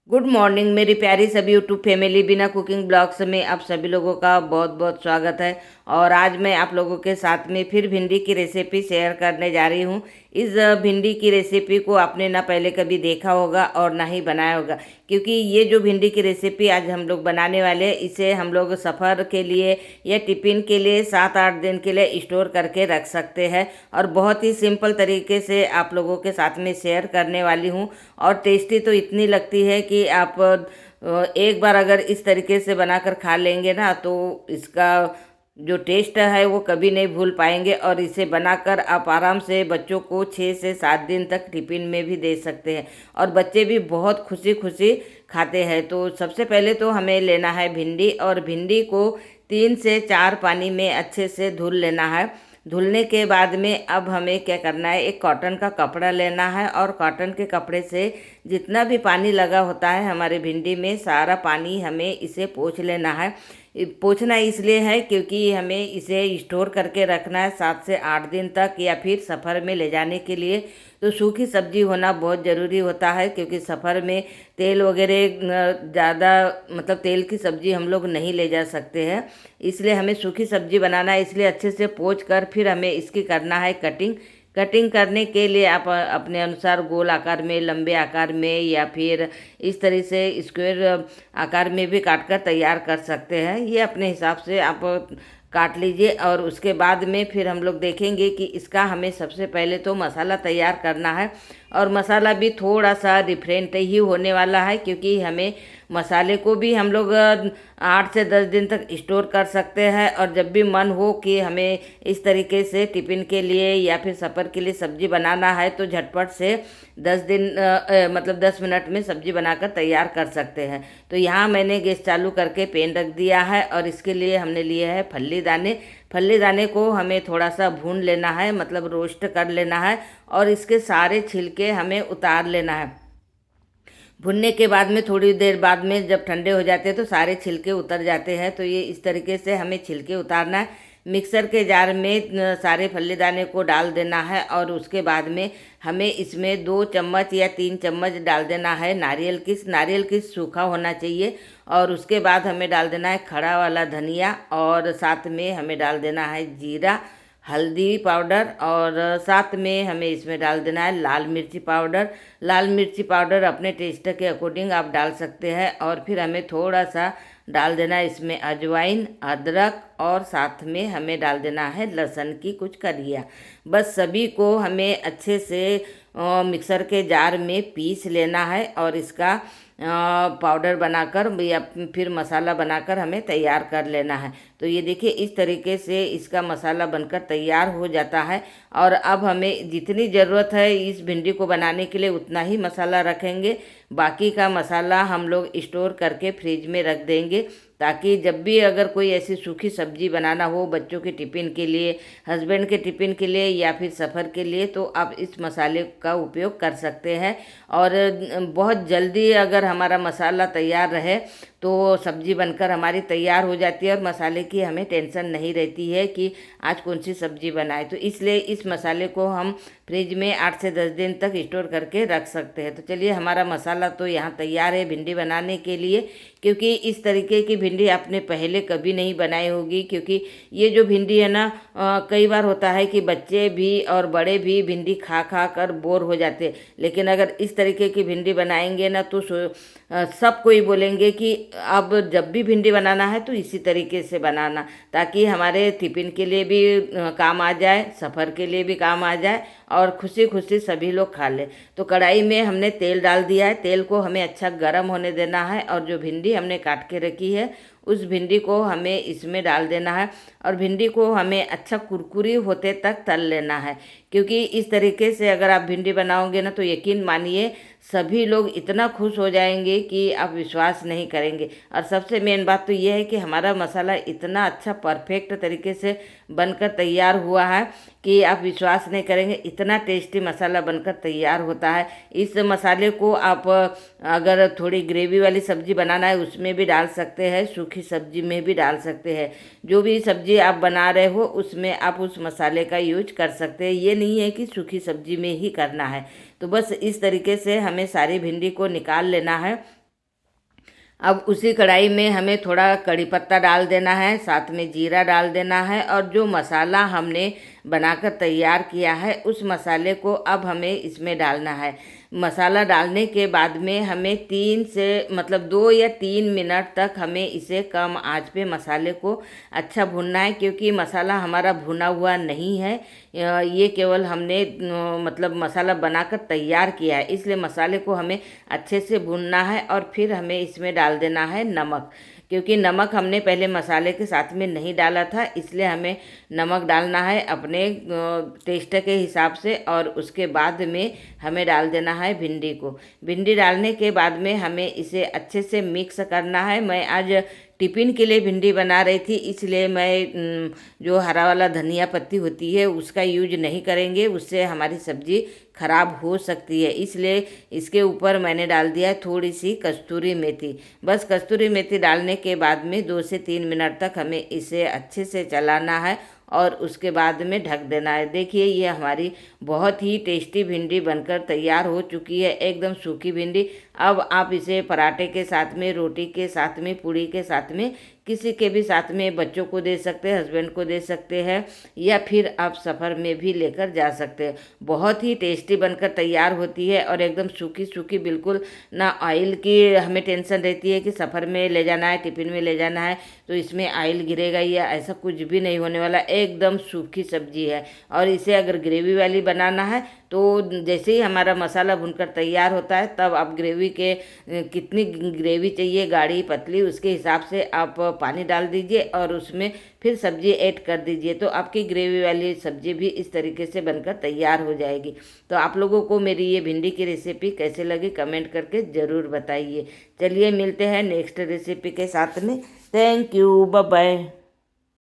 Good morning मेरी प्यारी सभी यूट्यूब फैमिली, बिना कुकिंग ब्लॉग्स में आप सभी लोगों का बहुत बहुत स्वागत है। और आज मैं आप लोगों के साथ में फिर भिंडी की रेसिपी शेयर करने जा रही हूँ। इस भिंडी की रेसिपी को आपने ना पहले कभी देखा होगा और ना ही बनाया होगा, क्योंकि ये जो भिंडी की रेसिपी आज हम लोग बनाने वाले हैं, इसे हम लोग सफ़र के लिए या टिफ़िन के लिए 7-8 दिन के लिए स्टोर करके रख सकते हैं। और बहुत ही सिंपल तरीके से आप लोगों के साथ में शेयर करने वाली हूँ। और टेस्टी तो इतनी लगती है कि आप एक बार अगर इस तरीके से बनाकर खा लेंगे ना, तो इसका जो टेस्ट है वो कभी नहीं भूल पाएंगे। और इसे बनाकर आप आराम से बच्चों को 6 से 7 दिन तक टिफ़िन में भी दे सकते हैं, और बच्चे भी बहुत खुशी खुशी खाते हैं। तो सबसे पहले तो हमें लेना है भिंडी, और भिंडी को 3 से 4 पानी में अच्छे से धुल लेना है। धुलने के बाद में अब हमें क्या करना है, एक कॉटन का कपड़ा लेना है, और कॉटन के कपड़े से जितना भी पानी लगा होता है हमारे भिंडी में, सारा पानी हमें इसे पोंछ लेना है। पोंछना इसलिए है क्योंकि हमें इसे स्टोर करके रखना है 7 से 8 दिन तक, या फिर सफ़र में ले जाने के लिए। तो सूखी सब्जी होना बहुत ज़रूरी होता है, क्योंकि सफ़र में तेल वगैरह ज़्यादा, मतलब तेल की सब्ज़ी हम लोग नहीं ले जा सकते हैं। इसलिए हमें सूखी सब्जी बनाना है, इसलिए अच्छे से पोंछ कर फिर हमें इसकी करना है कटिंग। कटिंग करने के लिए आप अपने अनुसार गोल आकार में, लंबे आकार में, या फिर इस तरह से स्क्वायर आकार में भी काट कर तैयार कर सकते हैं। ये अपने हिसाब से आप काट लीजिए। और उसके बाद में फिर हम लोग देखेंगे कि इसका हमें सबसे पहले तो मसाला तैयार करना है। और मसाला भी थोड़ा सा डिफरेंट ही होने वाला है, क्योंकि हमें मसाले को भी हम लोग 8 से 10 दिन तक स्टोर कर सकते हैं। और जब भी मन हो कि हमें इस तरीके से टिफ़िन के लिए या फिर सफ़र के लिए सब्ज़ी बनाना है, तो झटपट से 10 दिन मतलब 10 मिनट में सब्ज़ी बनाकर तैयार कर सकते हैं। तो यहाँ मैंने गैस चालू करके पैन रख दिया है, और इसके लिए हमने लिए है फल्ली दाने। फल्ली दाने को हमें थोड़ा सा भून लेना है, मतलब रोस्ट कर लेना है, और इसके सारे छिलके हमें उतार लेना है। भुनने के बाद में थोड़ी देर बाद में जब ठंडे हो जाते हैं तो सारे छिलके उतर जाते हैं। तो ये इस तरीके से हमें छिलके उतारना है। मिक्सर के जार में सारे फल्ली दाने को डाल देना है, और उसके बाद में हमें इसमें 2 चम्मच या 3 चम्मच डाल देना है नारियल किस। नारियल किस सूखा होना चाहिए। और उसके बाद हमें डाल देना है खड़ा वाला धनिया, और साथ में हमें डाल देना है जीरा, हल्दी पाउडर, और साथ में हमें इसमें डाल देना है लाल मिर्ची पाउडर। लाल मिर्ची पाउडर अपने टेस्ट के अकॉर्डिंग आप डाल सकते हैं। और फिर हमें थोड़ा सा डाल देना है इसमें अजवाइन, अदरक, और साथ में हमें डाल देना है लहसुन की कुछ कलियाँ। बस सभी को हमें अच्छे से मिक्सर के जार में पीस लेना है, और इसका पाउडर बनाकर या फिर मसाला बनाकर हमें तैयार कर लेना है। तो ये देखिए इस तरीके से इसका मसाला बनकर तैयार हो जाता है। और अब हमें जितनी ज़रूरत है इस भिंडी को बनाने के लिए उतना ही मसाला रखेंगे। बाकी का मसाला हम लोग स्टोर करके फ्रिज में रख देंगे, ताकि जब भी अगर कोई ऐसी सूखी सब्जी बनाना हो बच्चों के टिफ़िन के लिए, हस्बैंड के टिफ़िन के लिए, या फिर सफ़र के लिए, तो आप इस मसाले का उपयोग कर सकते हैं। और बहुत जल्दी अगर हमारा मसाला तैयार रहे तो सब्जी बनकर हमारी तैयार हो जाती है, और मसाले की हमें टेंशन नहीं रहती है कि आज कौन सी सब्जी बनाए। तो इसलिए इस मसाले को हम फ्रिज में 8 से 10 दिन तक स्टोर करके रख सकते हैं। तो चलिए हमारा मसाला तो यहाँ तैयार है भिंडी बनाने के लिए। क्योंकि इस तरीके की भिंडी आपने पहले कभी नहीं बनाई होगी, क्योंकि ये जो भिंडी है ना, कई बार होता है कि बच्चे भी और बड़े भी भिंडी खा खा कर बोर हो जाते हैं। लेकिन अगर इस तरीके की भिंडी बनाएंगे ना, तो सब कोई बोलेंगे कि अब जब भी भिंडी बनाना है तो इसी तरीके से बनाना, ताकि हमारे टिफ़िन के लिए भी काम आ जाए, सफ़र के लिए भी काम आ जाए, और खुशी खुशी सभी लोग खा लें। तो कढ़ाई में हमने तेल डाल दिया है। तेल को हमें अच्छा गर्म होने देना है, और जो भिंडी हमने काट के रखी है उस भिंडी को हमें इसमें डाल देना है। और भिंडी को हमें अच्छा कुरकुरी होते तक तल लेना है, क्योंकि इस तरीके से अगर आप भिंडी बनाओगे ना, तो यकीन मानिए सभी लोग इतना खुश हो जाएंगे कि आप विश्वास नहीं करेंगे। और सबसे मेन बात तो ये है कि हमारा मसाला इतना अच्छा परफेक्ट तरीके से बनकर तैयार हुआ है कि आप विश्वास नहीं करेंगे, इतना टेस्टी मसाला बनकर तैयार होता है। इस मसाले को आप अगर थोड़ी ग्रेवी वाली सब्ज़ी बनाना है उसमें भी डाल सकते हैं, सूखी सब्जी में भी डाल सकते हैं। जो भी सब्ज़ी आप बना रहे हो उसमें आप उस मसाले का यूज कर सकते हैं। ये नहीं है कि सूखी सब्जी में ही करना है। तो बस इस तरीके से हमें सारी भिंडी को निकाल लेना है। अब उसी कढ़ाई में हमें थोड़ा कड़ी पत्ता डाल देना है, साथ में जीरा डाल देना है, और जो मसाला हमने बनाकर तैयार किया है उस मसाले को अब हमें इसमें डालना है। मसाला डालने के बाद में हमें 2 या 3 मिनट तक हमें इसे कम आंच पे मसाले को अच्छा भूनना है, क्योंकि मसाला हमारा भुना हुआ नहीं है। ये केवल हमने मसाला बनाकर तैयार किया है, इसलिए मसाले को हमें अच्छे से भूनना है। और फिर हमें इसमें डाल देना है नमक, क्योंकि नमक हमने पहले मसाले के साथ में नहीं डाला था, इसलिए हमें नमक डालना है अपने टेस्ट के हिसाब से। और उसके बाद में हमें डाल देना है भिंडी को। भिंडी डालने के बाद में हमें इसे अच्छे से मिक्स करना है। मैं आज टिफ़िन के लिए भिंडी बना रही थी, इसलिए मैं जो हरा वाला धनिया पत्ती होती है उसका यूज नहीं करेंगे, उससे हमारी सब्ज़ी खराब हो सकती है। इसलिए इसके ऊपर मैंने डाल दिया थोड़ी सी कस्तूरी मेथी। बस कस्तूरी मेथी डालने के बाद में 2 से 3 मिनट तक हमें इसे अच्छे से चलाना है और उसके बाद में ढक देना है। देखिए ये हमारी बहुत ही टेस्टी भिंडी बनकर तैयार हो चुकी है, एकदम सूखी भिंडी। अब आप इसे पराठे के साथ में, रोटी के साथ में, पूड़ी के साथ में, किसी के भी साथ में, बच्चों को दे सकते हैं, हस्बैंड को दे सकते हैं, या फिर आप सफ़र में भी लेकर जा सकते हैं। बहुत ही टेस्टी बनकर तैयार होती है और एकदम सूखी सूखी, बिल्कुल ना ऑयल की हमें टेंशन रहती है कि सफ़र में ले जाना है, टिफ़िन में ले जाना है तो इसमें ऑयल गिरेगा, या ऐसा कुछ भी नहीं होने वाला। एकदम सूखी सब्जी है। और इसे अगर ग्रेवी वाली बनाना है तो जैसे ही हमारा मसाला भुनकर तैयार होता है तब आप ग्रेवी के कितनी ग्रेवी चाहिए, गाढ़ी पतली, उसके हिसाब से आप पानी डाल दीजिए और उसमें फिर सब्जी ऐड कर दीजिए, तो आपकी ग्रेवी वाली सब्जी भी इस तरीके से बनकर तैयार हो जाएगी। तो आप लोगों को मेरी ये भिंडी की रेसिपी कैसे लगी कमेंट करके ज़रूर बताइए। चलिए मिलते हैं नेक्स्ट रेसिपी के साथ में। Thank you, bye bye.